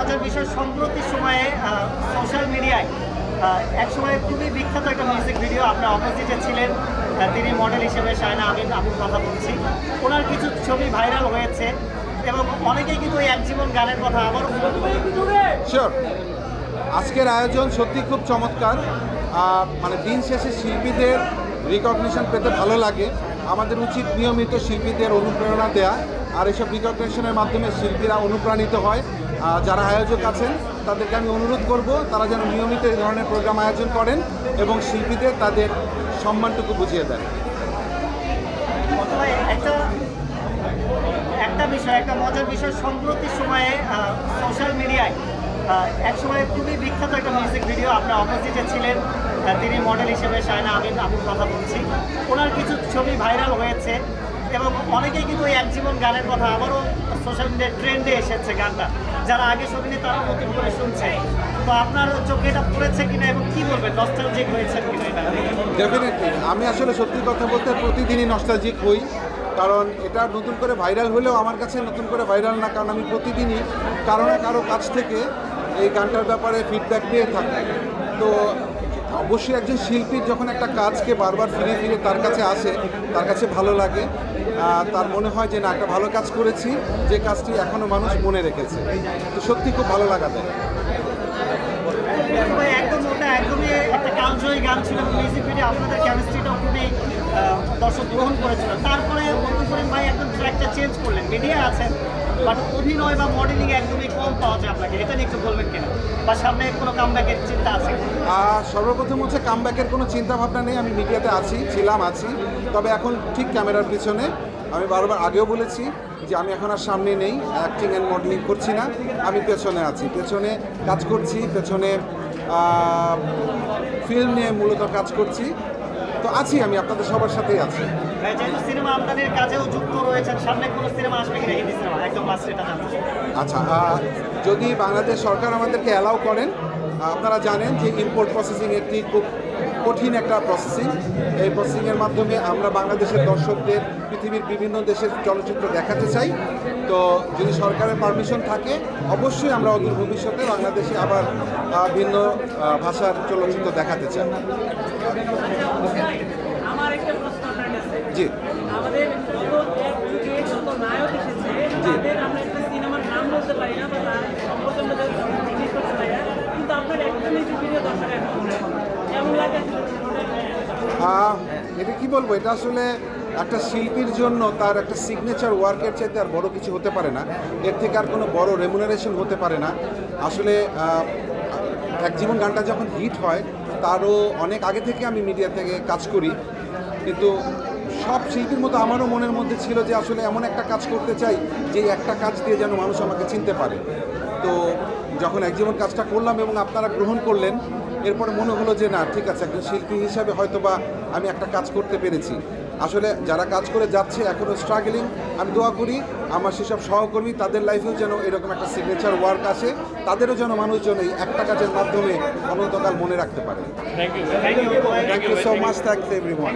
মজার বিষয়, সম্প্রতি সময়ে সোশ্যাল মিডিয়ায় একসময় খুবই বিখ্যাত একটা মিউজিক ভিডিও, আপনার অপোজিটে ছিলেন, তিনি মডেল হিসেবে শায়না আমিন আপুর কথা বলছি। ওনার কিছু ছবি ভাইরাল হয়েছে এবং অনেকেই কিন্তু ওই এক জীবন গানের কথা আবারও শিওর। আজকের আয়োজন সত্যি খুব চমৎকার। মানে দিন শেষে শিল্পীদের রিকগনিশন পেতে ভালো লাগে। আমাদের উচিত নিয়মিত শিল্পীদের অনুপ্রেরণা দেয়া, আর এসব রিকগনিশনের মাধ্যমে শিল্পীরা অনুপ্রাণিত হয়। যারা আয়োজক আছেন তাদেরকে আমি অনুরোধ করব তারা যেন নিয়মিত এই ধরনের প্রোগ্রাম আয়োজন করেন এবং শিল্পীদের তাদের সম্মানটুকু বুঝিয়ে দেন। একটা বিষয়, একটা মজার বিষয়, সম্প্রতি সময়ে সোশ্যাল মিডিয়ায় একসময় খুবই বিখ্যাত একটা মিউজিক ভিডিও, আপনার অপোজিটে ছিলেন, তিনি মডেল হিসেবে শায়না আমিন আপুর কথা বলছি। ওনার কিছু ছবি ভাইরাল হয়েছে এবং অনেকেই কিন্তু ওই এক জীবন গানের কথা আবারও সোশ্যাল মিডিয়ায় ট্রেন্ডে এসেছে গানটা। যারা আগে শুনিনি তারা নতুন করে শুনছে। তো আপনার চোখে এটা পড়েছে কিনা এবং কী বলবেন, নস্টালজিক হয়েছেন কিনা এটা? ডেফিনেটলি আমি আসলে সত্যি কথা বলতে প্রতিদিনই নস্টালজিক হই, কারণ এটা নতুন করে ভাইরাল হলেও আমার কাছে নতুন করে ভাইরাল না, কারণ আমি প্রতিদিনই কারো না কারো কাছ থেকে এই গানটার ব্যাপারে ফিডব্যাক পেয়ে থাকি। তো অবশ্যই একজন শিল্পীর যখন একটা কাজকে বারবার ফিরে ফিরে তার কাছে আসে, তার কাছে ভালো লাগে, তার মনে হয় যে না একটা ভালো কাজ করেছি, যে কাজটি এখনও মানুষ মনে রেখেছে, তো সত্যি খুব ভালো লাগা দেয়। একদমই একটা কালজয়ী গান ছিল, মিউজিক ভিডিও আপনাদের কেমিস্ট্রিটাও খুবই দর্শক গ্রহণ করেছিল। তারপরে অনুকরণ ভাই একদম ট্র্যাকটা চেঞ্জ করলেন, মিডিয়া আছেন বাট অভিনয় বা মডেলিং একদমই কম পাওয়া যায় আপনাকে, এটা নিয়ে একটু বলবেন কিনা, বা সামনে কোনো কামব্যাকের চিন্তা আছে? সর্বপ্রথম হচ্ছে কামব্যাকের কোনো চিন্তা ভাবনা নেই। আমি মিডিয়াতে আছি, তবে এখন ঠিক ক্যামেরার পিছনে। আমি বারবার আগেও বলেছি যে আমি এখন আর সামনে নেই, অ্যাক্টিং অ্যান্ড মডেলিং করছি না, আমি পেছনে আছি, পেছনে কাজ করছি, পেছনে ফিল্ম নিয়ে মূলত কাজ করছি। তো আছি, আমি আপনাদের সবার সাথেই আছি। সিনেমা আমদানির কাজেও যুক্ত রয়েছেন, সামনে কোনো সিনেমা আসবে কিনা হিন্দি সিনেমা? একদম লাস্ট এটা জানতে। আচ্ছা, যদি বাংলাদেশ সরকার আমাদেরকে অ্যালাউ করেন, আপনারা জানেন যে ইম্পোর্ট প্রসেসিং একটি খুব কঠিন একটা প্রসেসিং। এই প্রসেসিংয়ের মাধ্যমে আমরা বাংলাদেশের দর্শকদের পৃথিবীর বিভিন্ন দেশের চলচ্চিত্র দেখাতে চাই। তো যদি সরকারের পারমিশন থাকে, অবশ্যই আমরা অদূর ভবিষ্যতে বাংলাদেশে আবার ভিন্ন ভাষার চলচ্চিত্র দেখাতে চাই। আমার একটা প্রশ্ন আপনার কাছে। জি, আমাদের যত নায়ক এসেছে তাদের আমরা একটা সিনেমার নাম বলতে পারি না বা তার সম্পর্কে আমরা জিজ্ঞেস করতে পারি না, কিন্তু আপনার একটা মিউজিক ভিডিও দর্শক কেমন লাগে? এটা কি বলবো, এটা আসলে একটা শিল্পীর জন্য তার একটা সিগনেচার ওয়ার্কের চাইতে আর বড় কিছু হতে পারে না, এর থেকে আর কোনো বড় রেমুনারেশন হতে পারে না। আসলে এক জীবন গানটা যখন হিট হয়, তারও অনেক আগে থেকে আমি মিডিয়া থেকে কাজ করি, কিন্তু সব শিল্পীর মতো আমারও মনের মধ্যে ছিল যে আসলে এমন একটা কাজ করতে চাই যে একটা কাজ দিয়ে যেন মানুষ আমাকে চিনতে পারে। তো যখন এক জীবন কাজটা করলাম এবং আপনারা গ্রহণ করলেন, এরপরে মনে হলো যে না ঠিক আছে, একজন শিল্পী হিসাবে হয়তোবা আমি একটা কাজ করতে পেরেছি। আসলে যারা কাজ করে যাচ্ছে এখনও স্ট্রাগলিং, আমি দোয়া করি আমার সেসব সহকর্মী তাদের লাইফেও যেন এরকম একটা সিগনেচার ওয়ার্ক আসে, তাদেরও যেন মানুষজন এই একটা কাজের মাধ্যমে অনন্তকাল মনে রাখতে পারে। Thank you so much, thanks everyone.